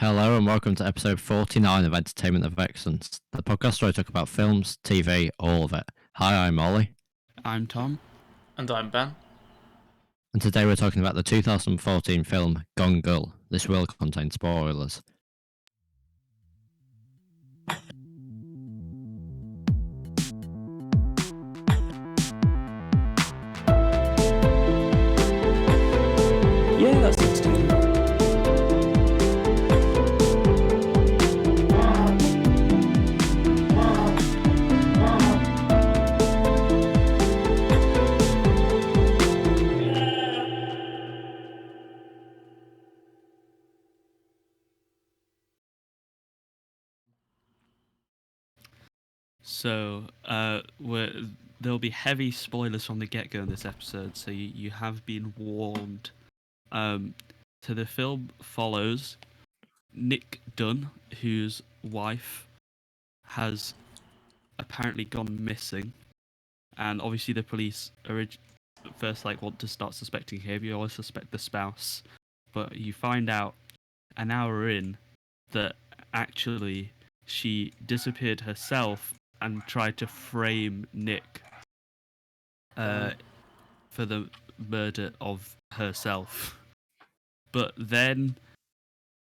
Hello and welcome to episode 49 of Entertainment of Excellence, the podcast where I talk about films, TV, all of it. Hi, I'm Ollie. I'm Thom. And I'm Ben. And today we're talking about the 2014 film Gone Girl. This will contain spoilers. Yeah, that's 16. So, there'll be heavy spoilers from the get-go in this episode, so you have been warned. So the film follows Nick Dunne, whose wife has apparently gone missing, and obviously the police first want to start suspecting him. You always suspect the spouse, but you find out an hour in that actually she disappeared herself and tried to frame Nick for the murder of herself. But then,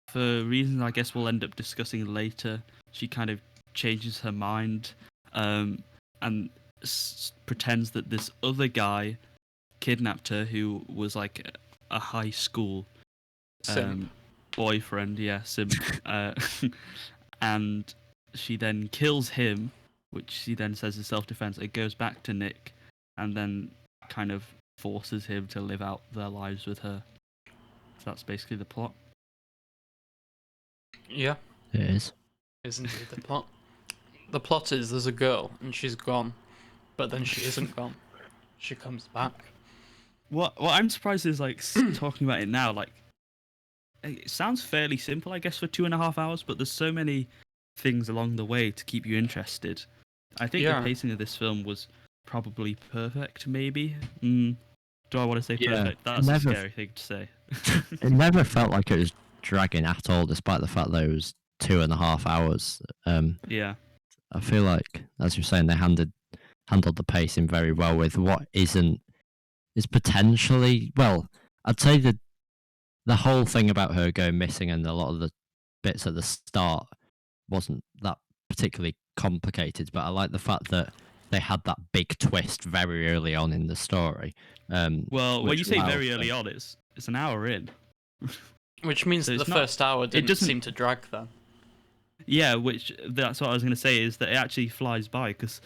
for reasons I guess we'll end up discussing later, she kind of changes her mind and pretends that this other guy kidnapped her, who was like a high school boyfriend, simp. And she then kills him, which she then says is self-defense. It goes back to Nick and then kind of forces him to live out their lives with her. So that's basically the plot. Yeah. It is. Isn't it the plot? The plot is there's a girl and she's gone, but then she isn't gone. She comes back. What I'm surprised is talking about it now, it sounds fairly simple, I guess, for 2.5 hours, but there's so many things along the way to keep you interested. I think the pacing of this film was probably perfect, maybe. Do I want to say perfect? That's a scary thing to say. It never felt like it was dragging at all, despite the fact that it was 2.5 hours. Yeah. I feel like, as you're saying, they handled the pacing very well with what is potentially, well, I'd say that the whole thing about her going missing and a lot of the bits at the start wasn't that particularly complicated, but I like the fact that they had that big twist very early on in the story. Well, when you say very early on, it's an hour in. Which means that the first hour didn't seem to drag then. Yeah, that's what I was going to say, is that it actually flies by, because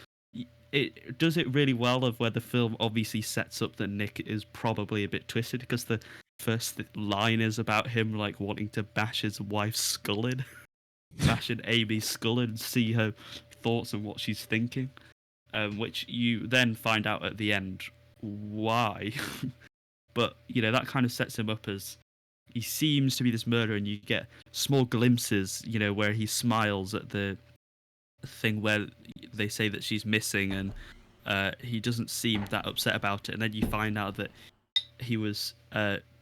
it does it really well of where the film obviously sets up that Nick is probably a bit twisted, because the first line is about him wanting to bash his wife's skull in. Bashing Amy's skull in and see her thoughts and what she's thinking. Which you then find out at the end why. But, that kind of sets him up as he seems to be this murderer, and you get small glimpses, where he smiles at the thing where they say that she's missing, and he doesn't seem that upset about it. And then you find out that he was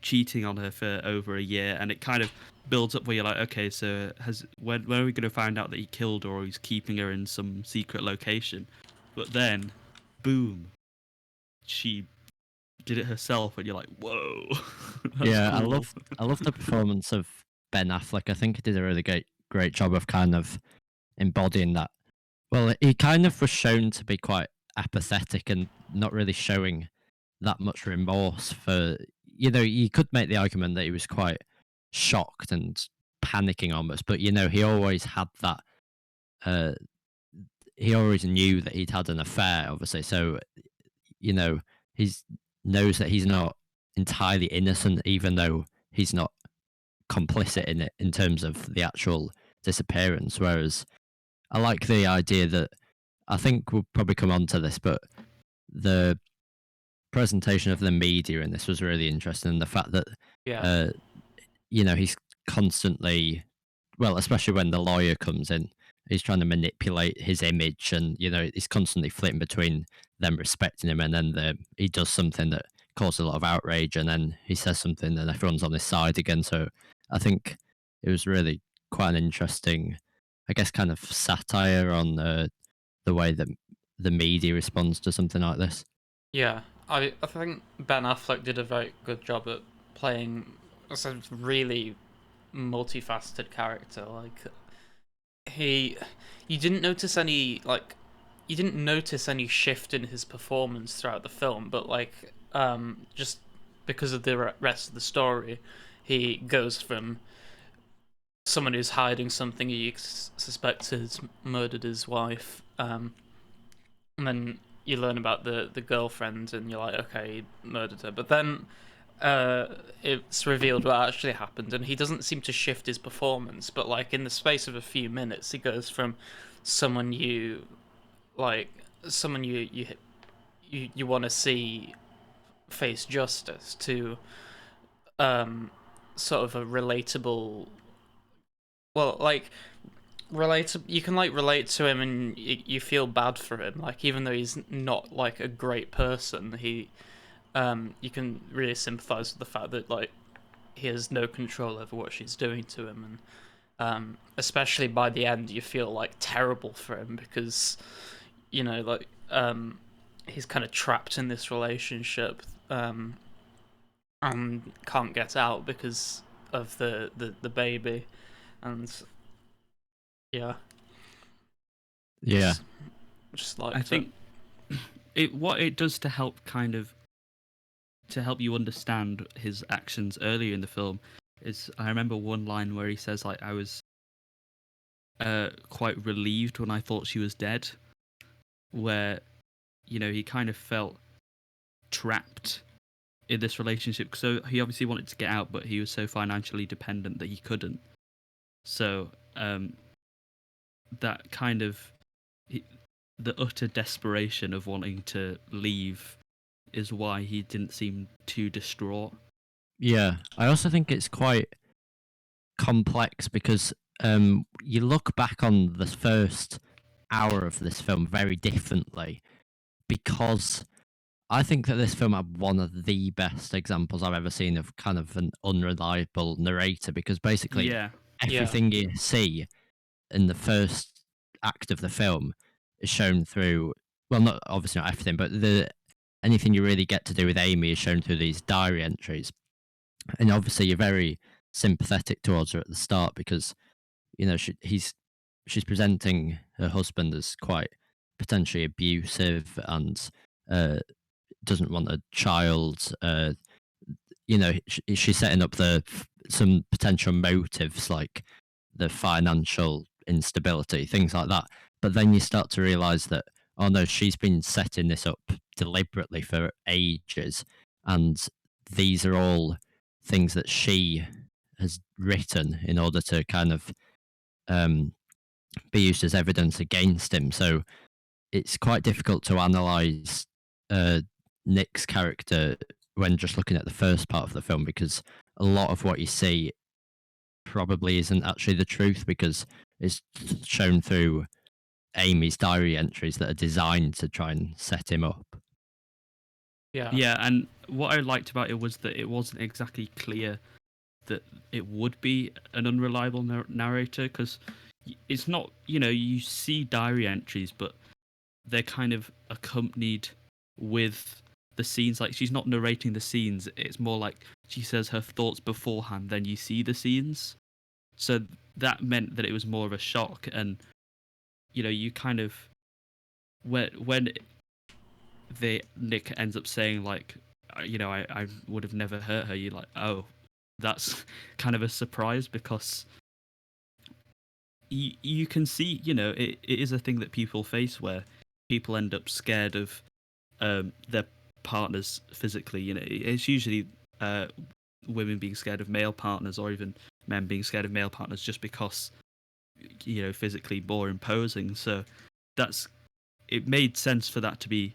cheating on her for over a year, and it kind of builds up where you're like, okay, so when are we going to find out that he killed her, or he's keeping her in some secret location? But then, boom, she did it herself, and you're like, whoa. Yeah, cool. I love the performance of Ben Affleck. I think he did a really great job of kind of embodying that. Well, he kind of was shown to be quite apathetic and not really showing that much remorse for, you could make the argument that he was quite shocked and panicking almost, but he always had that, he always knew that he'd had an affair, obviously, so he knows that he's not entirely innocent, even though he's not complicit in it in terms of the actual disappearance. Whereas I like the idea that, I think we'll probably come on to this, but the presentation of the media in this was really interesting. The fact that he's constantly, well, especially when the lawyer comes in, he's trying to manipulate his image, and he's constantly flitting between them respecting him, and then he does something that causes a lot of outrage, and then he says something and everyone's on his side again. So I think it was really quite an interesting, I guess, kind of satire on the way that the media responds to something like this. Yeah, I think Ben Affleck did a very good job at playing a sort of really multifaceted character. Like he, you didn't notice any you didn't notice any shift in his performance throughout the film, but just because of the rest of the story, he goes from someone who's hiding something he suspects has murdered his wife, and then you learn about the girlfriend, and you're like, okay, he murdered her. But then it's revealed what actually happened, and he doesn't seem to shift his performance. But like in the space of a few minutes, he goes from someone you like, someone you want to see face justice to sort of a relatable, well, like relate you can like relate to him, and you feel bad for him, like even though he's not like a great person, you can really sympathize with the fact that like he has no control over what she's doing to him, and especially by the end you feel like terrible for him because he's kind of trapped in this relationship, and can't get out because of the baby, and yeah. Yeah. Just like I think what it does to help you understand his actions earlier in the film is, I remember one line where he says like, I was quite relieved when I thought she was dead, where he kind of felt trapped in this relationship. So he obviously wanted to get out, but he was so financially dependent that he couldn't. So that kind of the utter desperation of wanting to leave is why he didn't seem too distraught. Yeah, I also think it's quite complex because you look back on the first hour of this film very differently, because I think that this film had one of the best examples I've ever seen of kind of an unreliable narrator, because basically everything you see in the first act of the film is shown through, well, not obviously not everything, but anything you really get to do with Amy is shown through these diary entries. And obviously you're very sympathetic towards her at the start because she's presenting her husband as quite potentially abusive and doesn't want a child. She's setting up some potential motives like the financial instability, things like that. But then you start to realize that, oh no, she's been setting this up deliberately for ages, and these are all things that she has written in order to kind of be used as evidence against him. So it's quite difficult to analyze Nick's character when just looking at the first part of the film, because a lot of what you see probably isn't actually the truth, because it's shown through Amy's diary entries that are designed to try and set him up. Yeah, and what I liked about it was that it wasn't exactly clear that it would be an unreliable narrator, because it's not, you see diary entries, but they're kind of accompanied with the scenes. Like, she's not narrating the scenes, it's more like she says her thoughts beforehand, then you see the scenes. So that meant that it was more of a shock, and you kind of, when Nick ends up saying like, I would have never hurt her, you're like, oh, that's kind of a surprise, because you can see, it is a thing that people face, where people end up scared of their partners physically. It's usually women being scared of male partners, or even men being scared of male partners, just because physically more imposing. So it made sense for that to be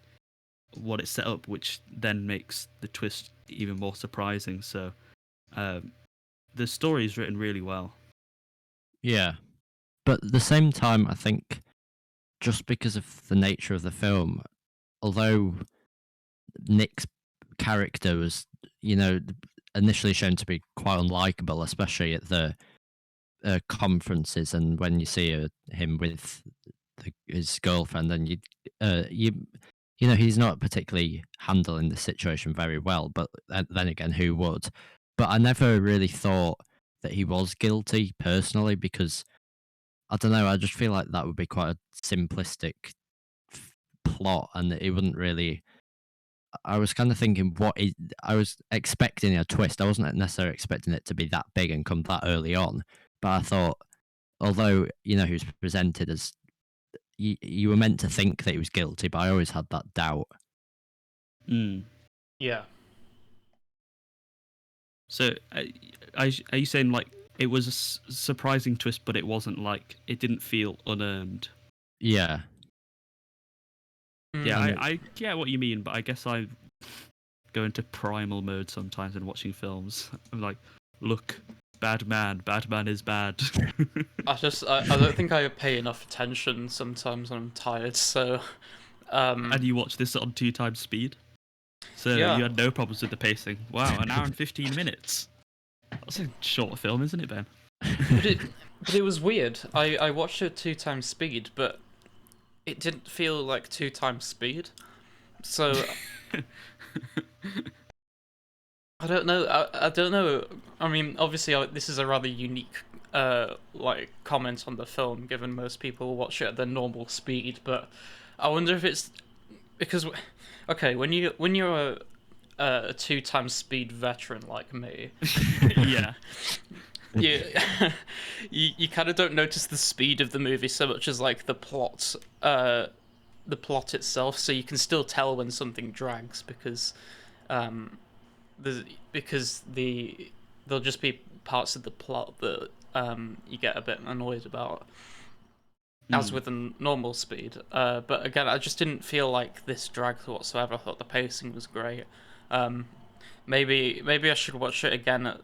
what it set up, which then makes the twist even more surprising. So the story is written really well. Yeah, but at the same time, I think just because of the nature of the film, although Nick's character was, initially shown to be quite unlikable, especially at the conferences, and when you see him with his girlfriend, and you know he's not particularly handling the situation very well. But then again, who would? But I never really thought that he was guilty personally, because I don't know. I just feel like that would be quite a simplistic plot, and it wouldn't really. I was kind of thinking, I was expecting a twist. I wasn't necessarily expecting it to be that big and come that early on. But I thought, although you know he was presented as, you were meant to think that he was guilty, but I always had that doubt. Yeah. So, are you saying like it was a surprising twist, but it wasn't like it didn't feel unearned? Yeah. Yeah, And I get what you mean, but I guess I go into primal mode sometimes when watching films. I'm like, look, bad man is bad. I don't think I pay enough attention sometimes when I'm tired, so And you watch this on 2x speed, so Yeah. you had no problems with the pacing. Wow, an hour and 15 minutes. That's a short film, isn't it, Ben? but it was weird. I watched it 2x speed, but it didn't feel like 2x speed. So I don't know. I don't know. I mean, obviously, this is a rather unique like comment on the film, given most people watch it at their normal speed. But I wonder if it's because, okay, when you're a 2x speed veteran like me, Yeah. you you kind of don't notice the speed of the movie so much as like the plot itself. So you can still tell when something drags because there'll just be parts of the plot that you get a bit annoyed about, as with a normal speed. But again, I just didn't feel like this dragged whatsoever. I thought the pacing was great. Maybe I should watch it again at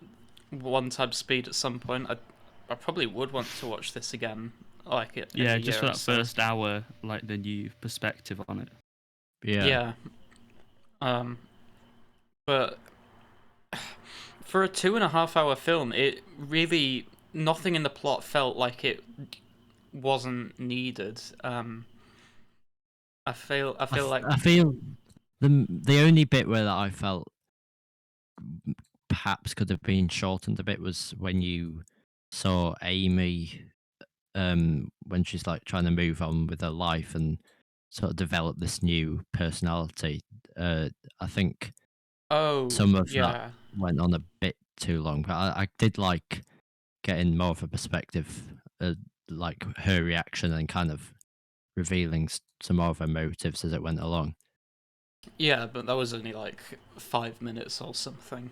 1x speed at some point. I probably would want to watch this again, like it. Yeah, just for that first hour, like the new perspective on it. yeah. But for a 2.5-hour film, it really nothing in the plot felt like it wasn't needed. I feel like I feel the only bit where that I felt perhaps could have been shortened a bit was when you saw Amy, when she's like trying to move on with her life and sort of develop this new personality. I think some of that went on a bit too long, but I did like getting more of a perspective, like her reaction and kind of revealing some more of her motives as it went along. Yeah, but that was only like 5 minutes or something.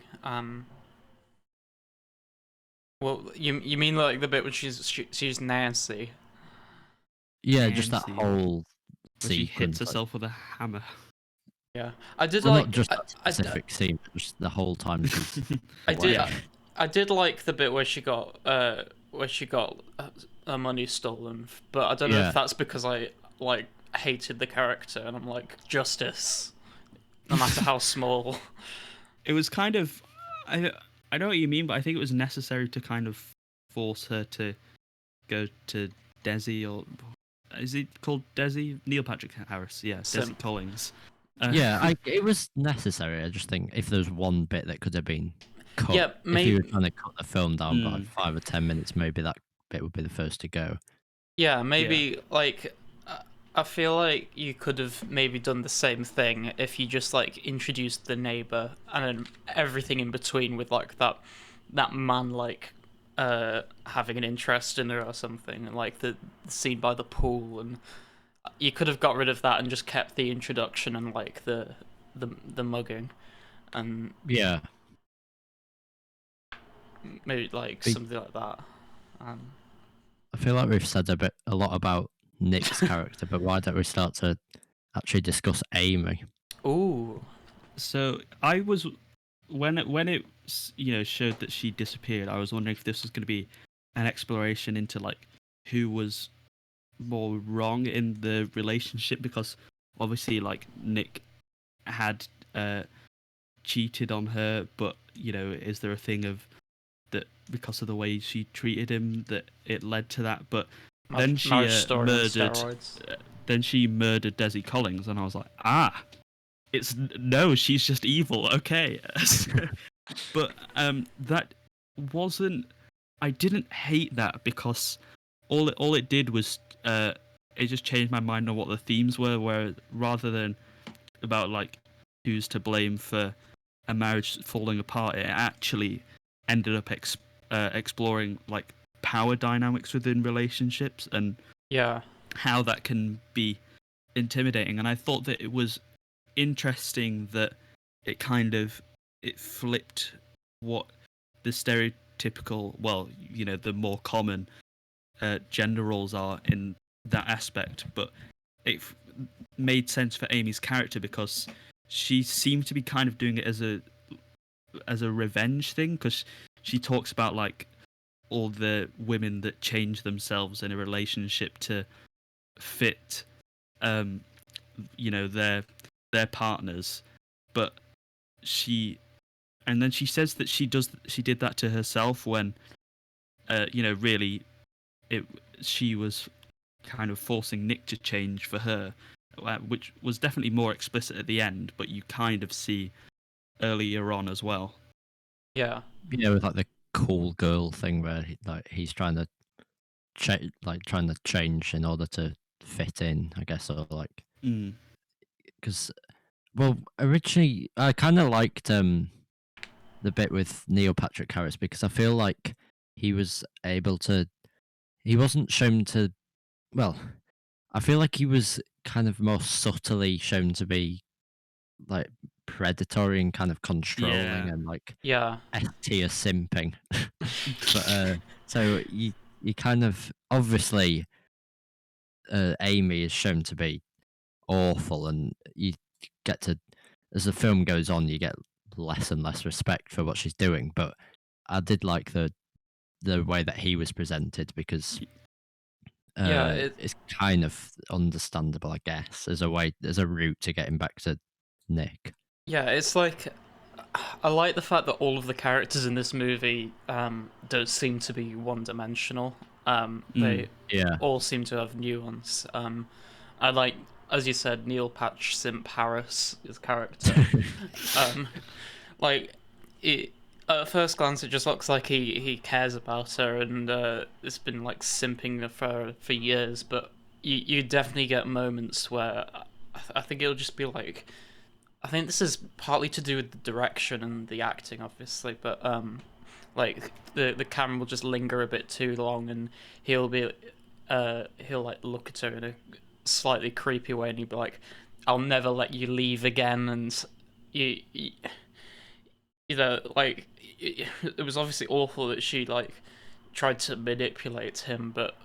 Well, you mean like the bit when she's Nancy? Yeah, just that Nancy. whole Where she sequence. hits herself with a hammer. Yeah, I did Well, like not just that specific scene, but just the whole time she's away. I did like the bit where she got her money stolen, but I don't know if that's because I like hated the character and I'm like, justice, no matter how small. It was kind of, I know what you mean, but I think it was necessary to kind of force her to go to Desi, or is it called Desi? Neil Patrick Harris, yeah, Desi Collins. Yeah, it was necessary. I just think if there was one bit that could have been cut, Yeah, if you were trying to cut the film down by 5 or 10 minutes, maybe that bit would be the first to go. Yeah, maybe like I feel like you could have maybe done the same thing if you just like introduced the neighbor and then everything in between with like that man like having an interest in her or something, and like the scene by the pool, and you could have got rid of that and just kept the introduction and like the mugging, and Yeah, maybe like something like that. I feel like we've said a lot about Nick's character, but why don't we start to actually discuss Amy? Ooh. So I was when it showed that she disappeared, I was wondering if this was going to be an exploration into like who was more wrong in the relationship, because obviously like Nick had cheated on her, but is there a thing of that because of the way she treated him, that it led to that. But Mar- then she Marriage Story on murdered. steroids. Then she murdered Desi Collins, and I was like, it's no, she's just evil. Okay, but that wasn't. I didn't hate that because all it did was it just changed my mind on what the themes were. Where rather than about like who's to blame for a marriage falling apart, it actually ended up exploring like power dynamics within relationships and Yeah. how that can be intimidating. And I thought that it was interesting that it flipped what the stereotypical, well, the more common gender roles are in that aspect, but it made sense for Amy's character because she seemed to be kind of doing it as a revenge thing, because she talks about like all the women that change themselves in a relationship to fit their partners, but then she says that she did that to herself when really she was kind of forcing Nick to change for her, which was definitely more explicit at the end, but you kind of see earlier on as well. Yeah. With like the cool girl thing where he's trying to trying to change in order to fit in, I guess, or like because originally I kind of liked the bit with Neil Patrick Harris because I feel like he wasn't shown to, well, I feel like he was kind of more subtly shown to be like predatory and kind of controlling and like Yeah. S-tier simping. But so you kind of obviously Amy is shown to be awful, and you get to, as the film goes on, you get less and less respect for what she's doing. But I did like the way that he was presented because it's kind of understandable, I guess, as a route to getting back to Nick. Yeah, it's like I like the fact that all of the characters in this movie don't seem to be one-dimensional. They all seem to have nuance. I like, as you said, Neil Patch Simp Harris, his character. Like, at first glance, it just looks like he cares about her and it's been like simping for years. But you definitely get moments where I think it'll just be like. I think this is partly to do with the direction and the acting, obviously, but like the camera will just linger a bit too long, and he'll like look at her in a slightly creepy way, and he'll be like, "I'll never let you leave again," and you like it was obviously awful that she like tried to manipulate him, but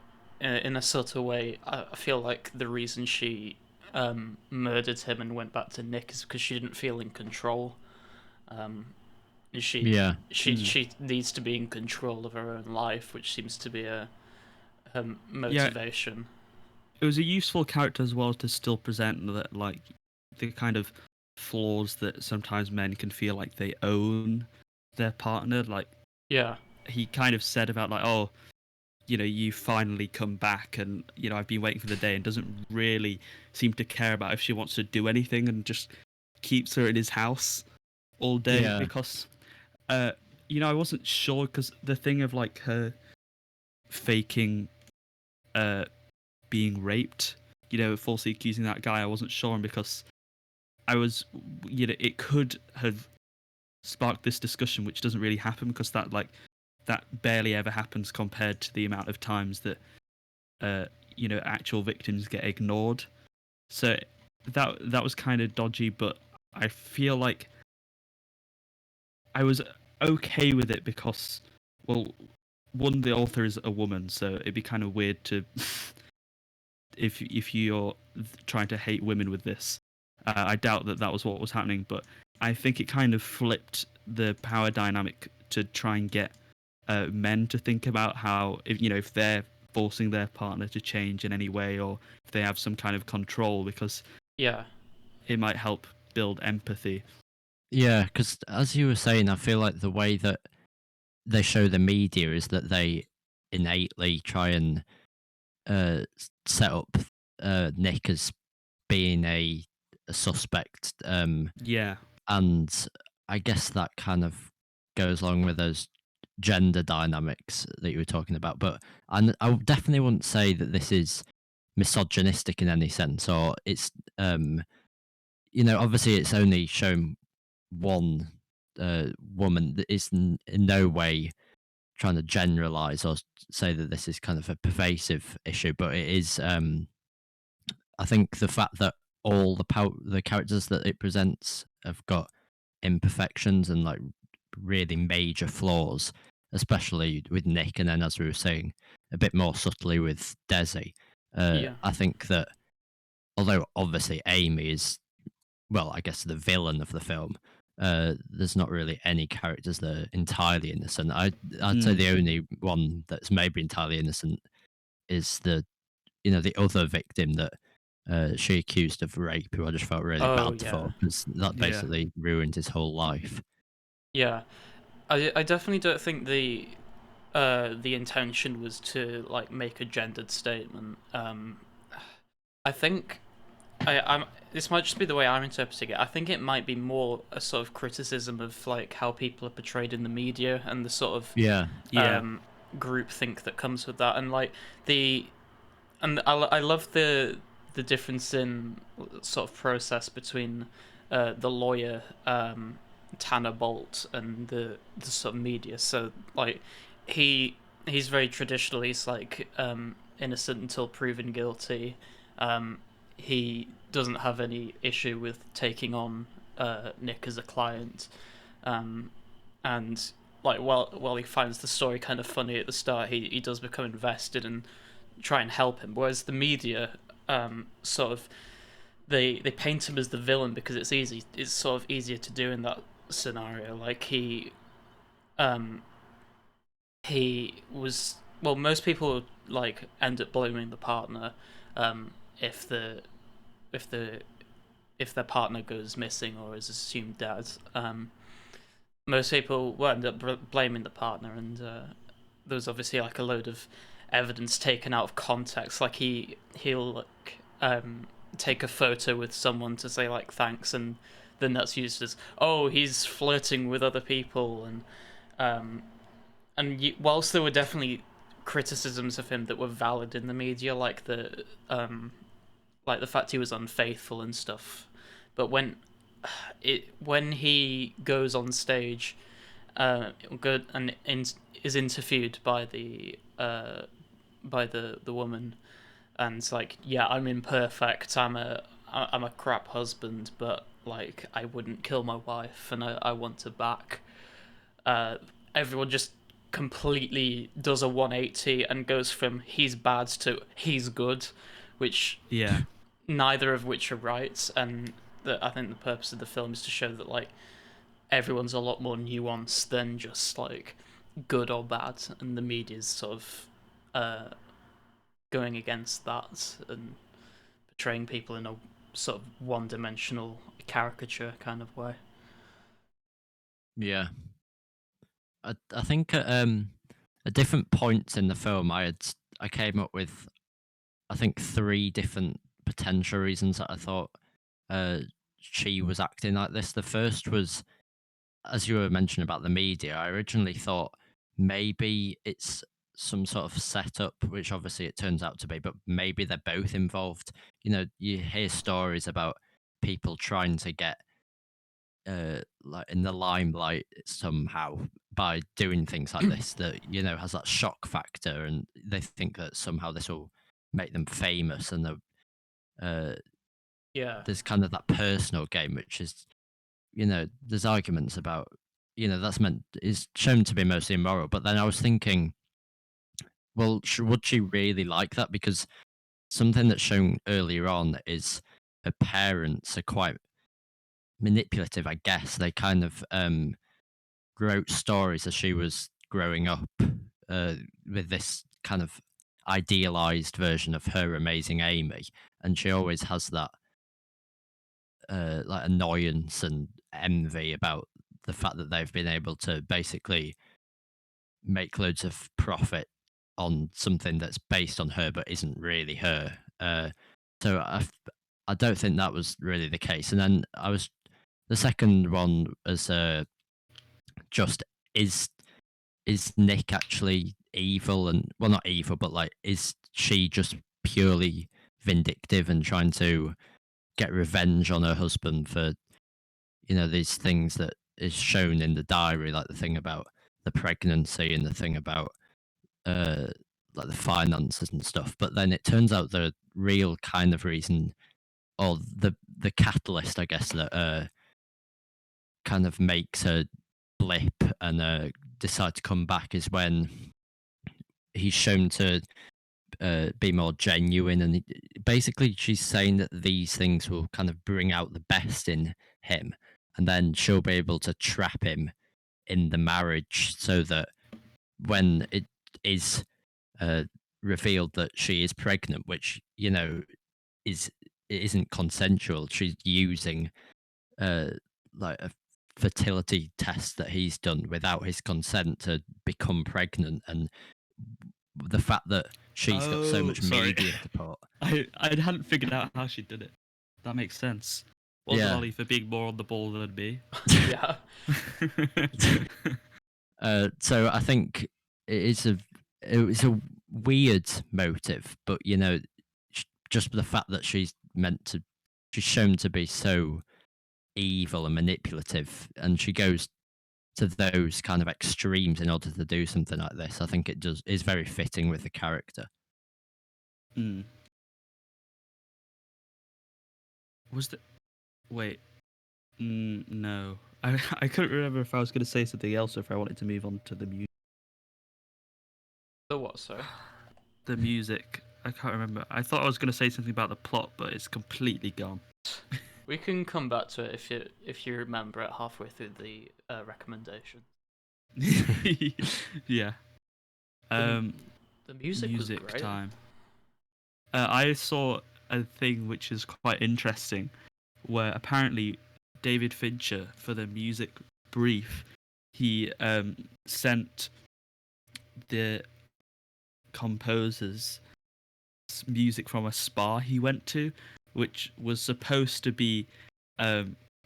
in a subtle way. I feel like the reason she murdered him and went back to Nick is because she didn't feel in control. She needs to be in control of her own life, which seems to be her motivation. It was a useful character as well to still present that, like, the kind of flaws that sometimes men can feel like they own their partner. Like, he kind of said about like, oh, you finally come back, and I've been waiting for the day, and doesn't really seem to care about if she wants to do anything, and just keeps her in his house all day because I wasn't sure, because the thing of like her faking being raped, falsely accusing that guy, I wasn't sure on, because I was, it could have sparked this discussion, which doesn't really happen, because that barely ever happens compared to the amount of times that actual victims get ignored. So that was kind of dodgy, but I feel like I was okay with it because, well, one, the author is a woman, so it'd be kind of weird to if you're trying to hate women with this. I doubt that was what was happening, but I think it kind of flipped the power dynamic to try and get men to think about how, if they're forcing their partner to change in any way, or if they have some kind of control, because it might help build empathy. Yeah, because as you were saying, I feel like the way that they show the media is that they innately try and set up Nick as being a suspect, Yeah. and I guess that kind of goes along with those gender dynamics that you were talking about. But I definitely wouldn't say that this is misogynistic in any sense, or it's obviously it's only shown one woman that is in no way trying to generalize or say that this is kind of a pervasive issue, but it is. I think the fact that all the characters that it presents have got imperfections and like really major flaws, especially with Nick, and then as we were saying, a bit more subtly with Desi. Yeah. I think that although obviously Amy is, well, I guess the villain of the film, there's not really any characters that are entirely innocent. I'd say the only one that's maybe entirely innocent is the other victim that she accused of rape, who I just felt really Oh, bad yeah. for, because that Yeah. basically ruined his whole life. Yeah. I definitely don't think the intention was to like make a gendered statement. I think I'm this might just be the way I'm interpreting it. I think it might be more a sort of criticism of like how people are portrayed in the media and the sort of Yeah, Yeah. groupthink that comes with that, and like I love the difference in sort of process between the lawyer Tanner Bolt and the sort of media. So like he's very traditional. He's like innocent until proven guilty. He doesn't have any issue with taking on Nick as a client, and like while he finds the story kind of funny at the start, he does become invested and try and help him. Whereas the media, sort of, they paint him as the villain because it's easy. It's sort of easier to do in that scenario. Like he was. Well, most people like end up blaming the partner, if the if the if their partner goes missing or is assumed dead. Most people will end up blaming the partner, and there's obviously like a load of evidence taken out of context. Like he'll like, take a photo with someone to say like thanks, and then that's used as, oh, he's flirting with other people, whilst there were definitely criticisms of him that were valid in the media, like the fact he was unfaithful and stuff, but when he goes on stage, good and is interviewed by the woman, and it's like, yeah, I'm imperfect, I'm a crap husband, but like I wouldn't kill my wife, and I want her back. Everyone just completely does a 180 and goes from he's bad to he's good, which Yeah. neither of which are right. And I think the purpose of the film is to show that like everyone's a lot more nuanced than just like good or bad, and the media's sort of going against that and portraying people in a sort of one-dimensional caricature kind of way. yeah. I think at different points in the film, I came up with I think three different potential reasons that I thought uh, she was acting like this. The first was, as you were mentioning about the media, I originally thought maybe it's some sort of setup, which obviously it turns out to be, but maybe they're both involved. You hear stories about people trying to get like in the limelight somehow by doing things like this that has that shock factor, and they think that somehow this will make them famous, and uh, Yeah. there's kind of that personal game, which is there's arguments about that's meant is shown to be mostly immoral, but then I was thinking, well, would she really like that? Because something that's shown earlier on is her parents are quite manipulative, I guess. They kind of wrote stories as she was growing up, with this kind of idealized version of her amazing Amy, and she always has that like annoyance and envy about the fact that they've been able to basically make loads of profit on something that's based on her but isn't really her. So I don't think that was really the case. And then the second one was just is Nick actually evil? And well, not evil, but like, is she just purely vindictive and trying to get revenge on her husband for these things that is shown in the diary, like the thing about the pregnancy and the thing about uh like the finances and stuff. But then it turns out the real kind of reason, or the catalyst, I guess, that kind of makes her blip and decide to come back is when he's shown to be more genuine. And basically she's saying that these things will kind of bring out the best in him, and then she'll be able to trap him in the marriage, so that when it is revealed that she is pregnant, which it isn't consensual, she's using like a fertility test that he's done without his consent to become pregnant. And the fact that she's got so much media support. I hadn't figured out how she did it. That makes sense. Well done, Ollie, for being more on the ball than me. Yeah. So I think it was a weird motive, but just the fact that she's shown to be so evil and manipulative, and she goes to those kind of extremes in order to do something like this, I think is very fitting with the character. Was the wait? No, I couldn't remember if I was going to say something else or if I wanted to move on to the music. The what, sorry? The music. I can't remember. I thought I was going to say something about the plot, but it's completely gone. We can come back to it if you remember it halfway through the recommendation. Yeah. The music was music great. time. I saw a thing which is quite interesting, where apparently David Fincher, for the music brief, he sent the composers music from a spa he went to, which was supposed to be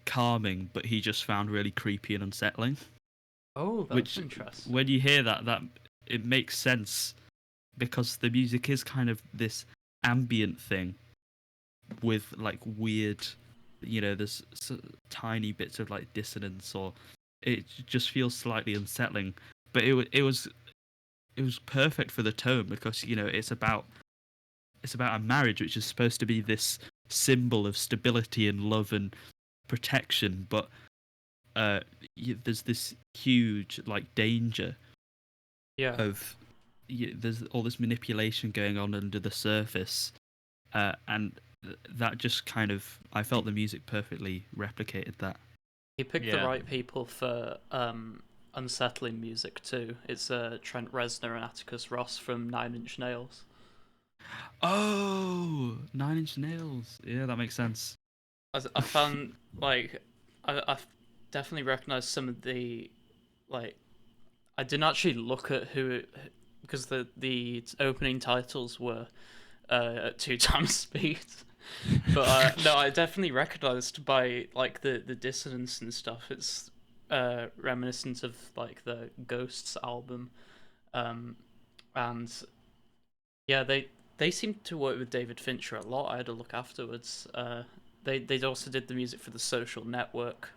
calming, but he just found really creepy and unsettling. Oh, that's interesting. When you hear that it makes sense, because the music is kind of this ambient thing with like weird, there's tiny bits of like dissonance, or it just feels slightly unsettling. But it was perfect for the tone, because it's about a marriage which is supposed to be this symbol of stability and love and protection, but there's this huge like danger of there's all this manipulation going on under the surface, and that just kind of, I felt the music perfectly replicated that. He picked the right people for unsettling music too. It's Trent Reznor and Atticus Ross from Nine Inch Nails. Oh, Nine Inch Nails. Yeah, that makes sense. I found like I've definitely recognized some of the like. I didn't actually look at who, because the opening titles were at 2x speed. But no, I definitely recognized by like the dissonance and stuff. It's reminiscent of like the Ghosts album, and yeah, they seem to work with David Fincher a lot. I had a look afterwards. They also did the music for The Social Network,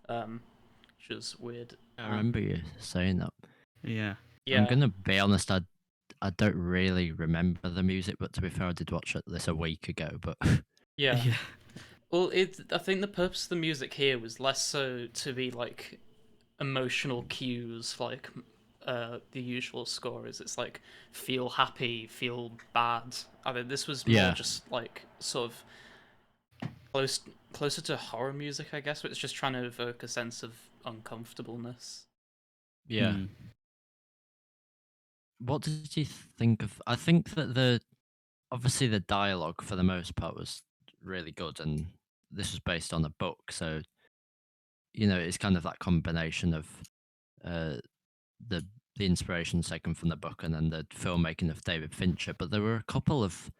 which was weird. I remember you saying that. Yeah. I'm gonna be honest, I don't really remember the music, but to be fair, I did watch this a week ago. But yeah. Well, I think the purpose of the music here was less so to be like emotional cues, like the usual score is. It's like feel happy, feel bad. I mean, this was more just like sort of closer to horror music, I guess. But it's just trying to evoke a sense of uncomfortableness. Yeah. What did you think of? I think that obviously the dialogue for the most part was really good, and this was based on a book, so it's kind of that combination of the the inspiration taken from the book and then the filmmaking of David Fincher. But there were a couple of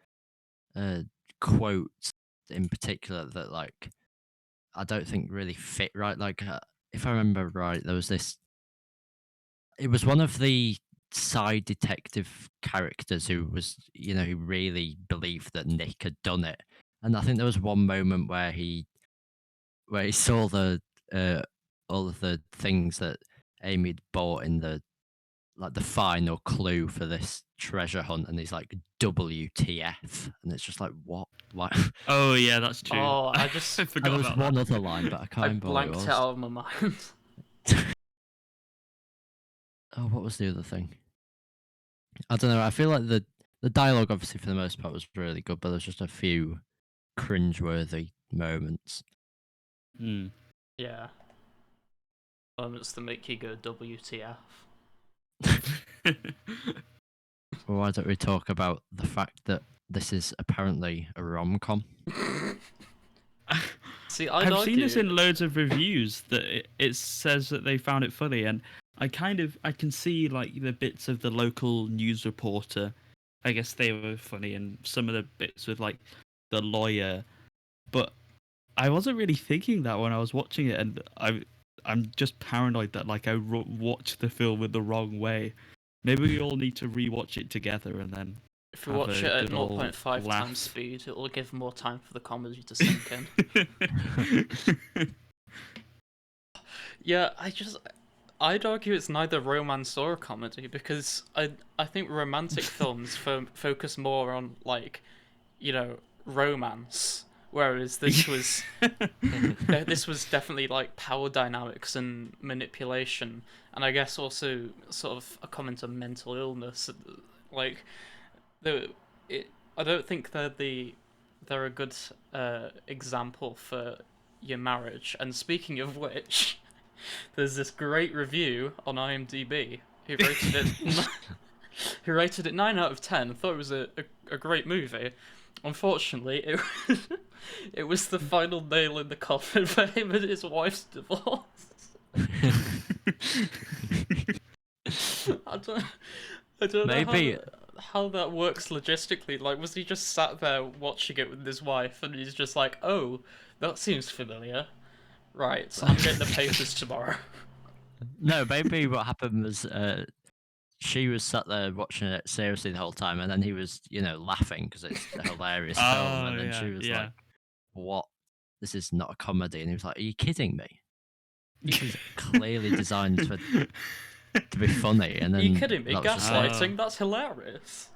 quotes in particular that like I don't think really fit right. Like if I remember right, there was this. It was one of the side detective characters who was, who really believed that Nick had done it. And I think there was one moment where he saw the all of the things that Amy'd bought in the final clue for this treasure hunt, and he's like WTF, and it's just like what, like. Oh yeah, that's true. Oh, I I just And forgot there was about one that. other line, but I can't I remember what it blanked was. it out of my mind. Oh, what was the other thing? I don't know. I feel like the dialogue, obviously, for the most part, was really good, but there's just a few cringeworthy moments. Hmm. Yeah. Moments that make you go WTF. Well, why don't we talk about the fact that this is apparently a rom-com? See, I'd I've seen this argue- in loads of reviews that it says that they found it funny, and I can see like the bits of the local news reporter. I guess they were funny, and some of the bits with like the lawyer, but I wasn't really thinking that when I was watching it, and I'm just paranoid that like I watched the film in the wrong way. Maybe we all need to rewatch it together and then. If you have watch a it at good old 0.5 laugh. times speed, it will give more time for the comedy to sink in. Yeah, I'd argue it's neither romance or a comedy because I think romantic films focus more on like, romance, whereas this was definitely like power dynamics and manipulation, and I guess also sort of a comment on mental illness. Like, I don't think they're a good example for your marriage. And speaking of which, there's this great review on IMDb who rated it 9 out of 10. Thought it was a great movie. Unfortunately, it was the final nail in the coffin for him and his wife's divorce. I don't Maybe- know how that works logistically. Like, was he just sat there watching it with his wife, and he's just like, "Oh, that seems familiar. Right, I'm getting the papers tomorrow." No, maybe what happened was she was sat there watching it seriously the whole time, and then he was, laughing because it's a hilarious film, Oh, and then yeah, she was yeah. like, "What? This is not a comedy," and he was like, "Are you kidding me? This is clearly designed to be funny." And Are then you kidding me? that was just like- Gaslighting? That's hilarious.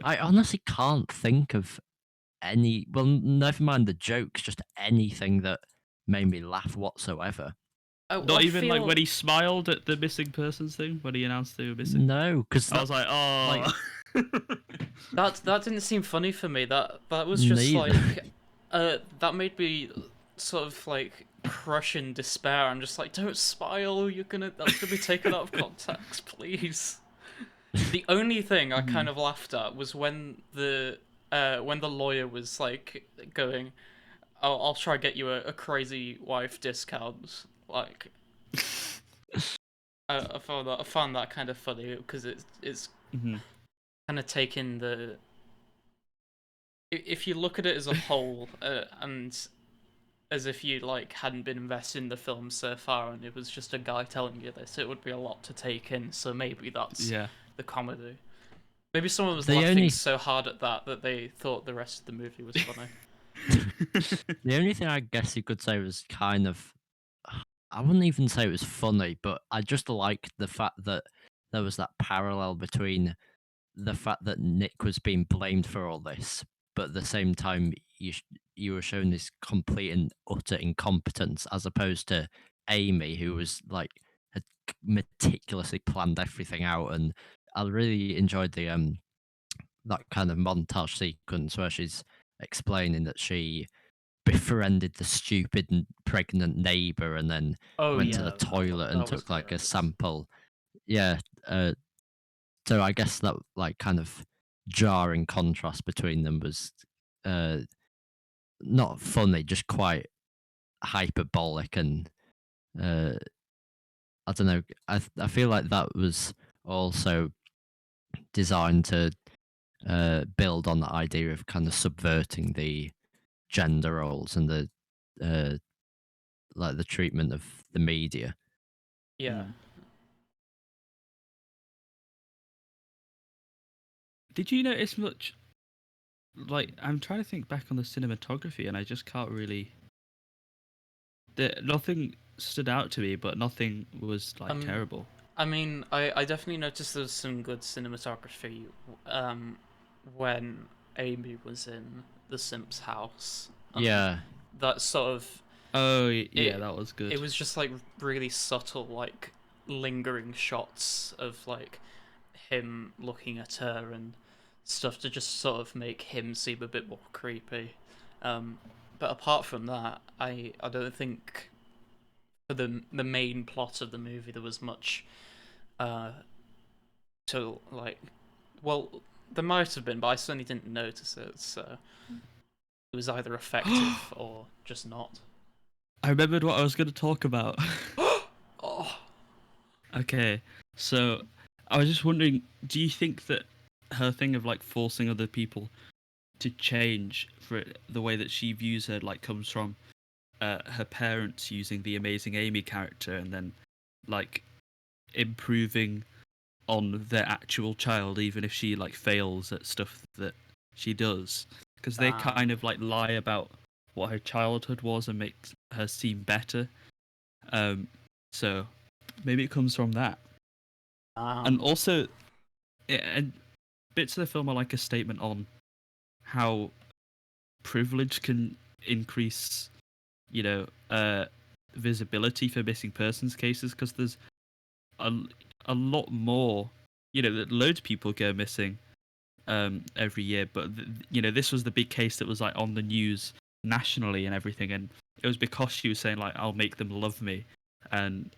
I honestly can't think of any. Well, never mind the jokes, just anything that made me laugh whatsoever. Not even like when he smiled at the missing persons thing when he announced they were missing. No, because I was like, oh. That didn't seem funny for me. That was just Neither. like, that made me sort of like crush in despair. I'm just like, don't smile. That's gonna be taken out of context, please. The only thing I kind of laughed at was when the lawyer was like going, "Oh, I'll try to get you a crazy wife discount." Like, I found that kind of funny because it's Mhm. kind of taking the. If you look at it as a whole, and as if you like hadn't been invested in the film so far, and it was just a guy telling you this, it would be a lot to take in. So maybe that's Yeah. the comedy. Maybe someone was The laughing only- so hard at that they thought the rest of the movie was funny. The only thing I guess you could say was kind of, I wouldn't even say it was funny, but I just liked the fact that there was that parallel between the fact that Nick was being blamed for all this, but at the same time you were shown this complete and utter incompetence, as opposed to Amy, who was like had meticulously planned everything out. And I really enjoyed the that kind of montage sequence where she's explaining that she befriended the stupid and pregnant neighbor and then went to the toilet and that was took like a hilarious. sample. Yeah. So I guess that like kind of jarring contrast between them was not funny, just quite hyperbolic and I don't know. I feel like that was also designed to build on the idea of kind of subverting the gender roles and the uh, like the treatment of the media. Yeah. Mm. Did you notice much? Like, I'm trying to think back on the cinematography, and I just can't really. Nothing stood out to me, but nothing was like Um, terrible. I mean, I definitely noticed there was some good cinematography when Amy was in the Simp's house. Yeah, That sort of Oh yeah, it that was it good. was just like really subtle, like lingering shots of like him looking at her and stuff to just sort of make him seem a bit more creepy. Um, but apart from that, I don't think for the main plot of the movie there was much uh to like. Well, there might have been, but I certainly didn't notice it. So it was either effective or just not. I remembered what I was going to talk about. Oh, Okay, so I was just wondering, do you think that her thing of like forcing other people to change for the way that she views her like comes from her parents using the Amazing Amy character and then like improving on their actual child even if she like fails at stuff that she does, because they kind of like lie about what her childhood was and make her seem better. So maybe it comes from that. And also and bits of the film are like a statement on how privilege can increase, you know, visibility for missing persons cases, because there's a, a lot more, you know, that loads of people go missing every year, but you know, this was the big case that was like on the news nationally and everything, and it was because she was saying like, I'll make them love me, and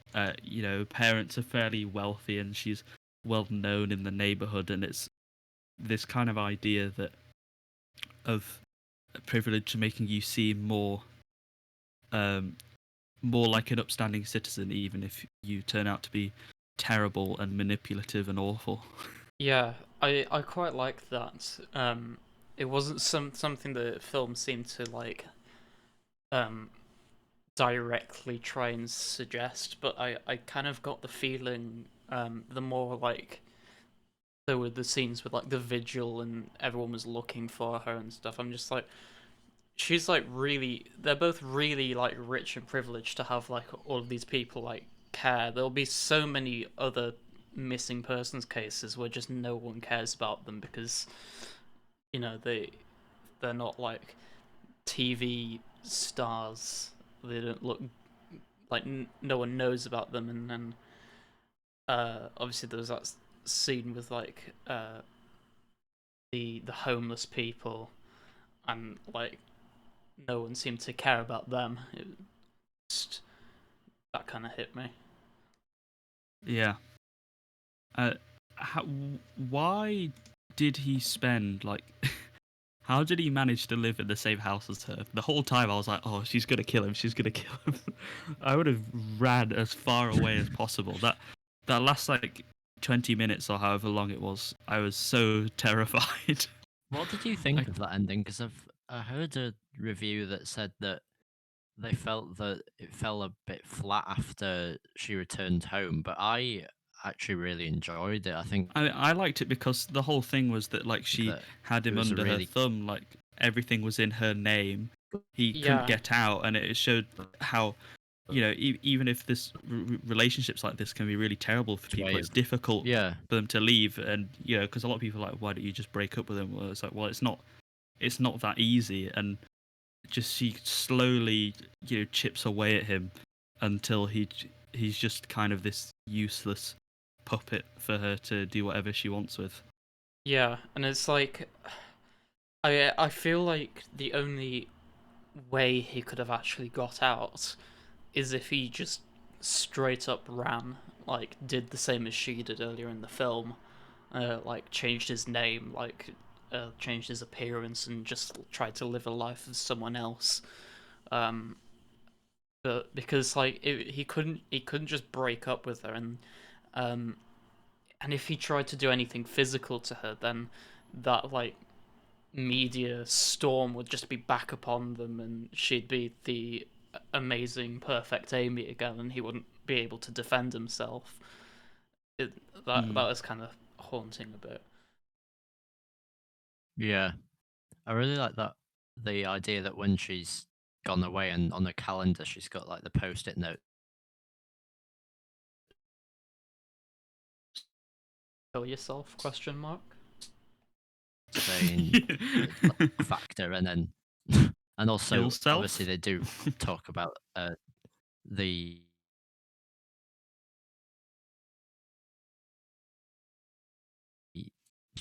you know, parents are fairly wealthy and she's well known in the neighborhood, and it's this kind of idea that of privilege making you seem um more like an upstanding citizen even if you turn out to be terrible and manipulative and awful. yeah, I quite like that. It wasn't something the film seemed to like um directly try and suggest, but I kind of got the feeling the more like there were the scenes with like the vigil and everyone was looking for her and stuff. I'm just like, she's like really, they're both really like rich and privileged to have like all of these people like care. There'll be so many other missing persons cases where just no one cares about them because you know they're not like TV stars. They don't look like no one knows about them, and then obviously there was that scene with like the homeless people, and like no one seemed to care about them. It just, that kind of hit me. Yeah. uh how, why did he spend like how did he manage to live in the same house as her? The whole time I was like, oh, she's gonna kill him, she's gonna kill him. I would have ran as far away as possible. That last like 20 minutes or however long it was, I was so terrified. what did you think of that ending? Because I heard a review that said that they felt that it fell a bit flat after she returned home, but I actually really enjoyed it. I think I liked it because the whole thing was that like she that had it him was a under her really thumb, like everything was in her name. He couldn't Yeah, get out, and it showed how, you know, even if this relationships like this can be really terrible for people, way it's of difficult yeah. for them to leave. And you know, because a lot of people are like, why don't you just break up with them? Well, it's like, well, it's not that easy, and just she slowly, you know, chips away at him until he's just kind of this useless puppet for her to do whatever she wants with. yeah, and it's like I feel like the only way he could have actually got out is if he just straight up ran, like did the same as she did earlier in the film, like changed his name, like changed his appearance, and just tried to live a life as someone else. Um, but because like he couldn't just break up with her, um and if he tried to do anything physical to her, then that like media storm would just be back upon them, and she'd be the amazing, perfect Amy again, and he wouldn't be able to defend himself. That was kind of haunting a bit. Yeah, I really like that. The idea that when she's gone away and on the calendar, she's got like the post-it note Kill yourself? Question mark. saying like, factor, and then and also Yourself? obviously they do talk about the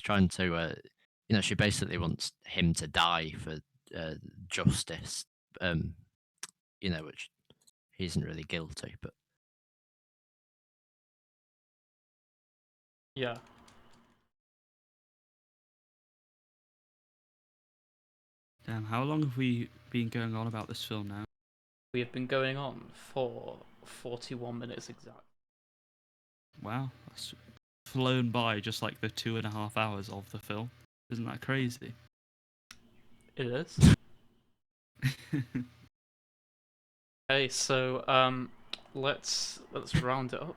trying to she basically wants him to die for justice, um which he isn't really guilty, but Yeah. Damn, how long have we been going on about this film now? We have been going on for 41 minutes exact. Wow, that's flown by just like the 2.5 hours of the film. Isn't that crazy? It is. Okay, so let's round it up.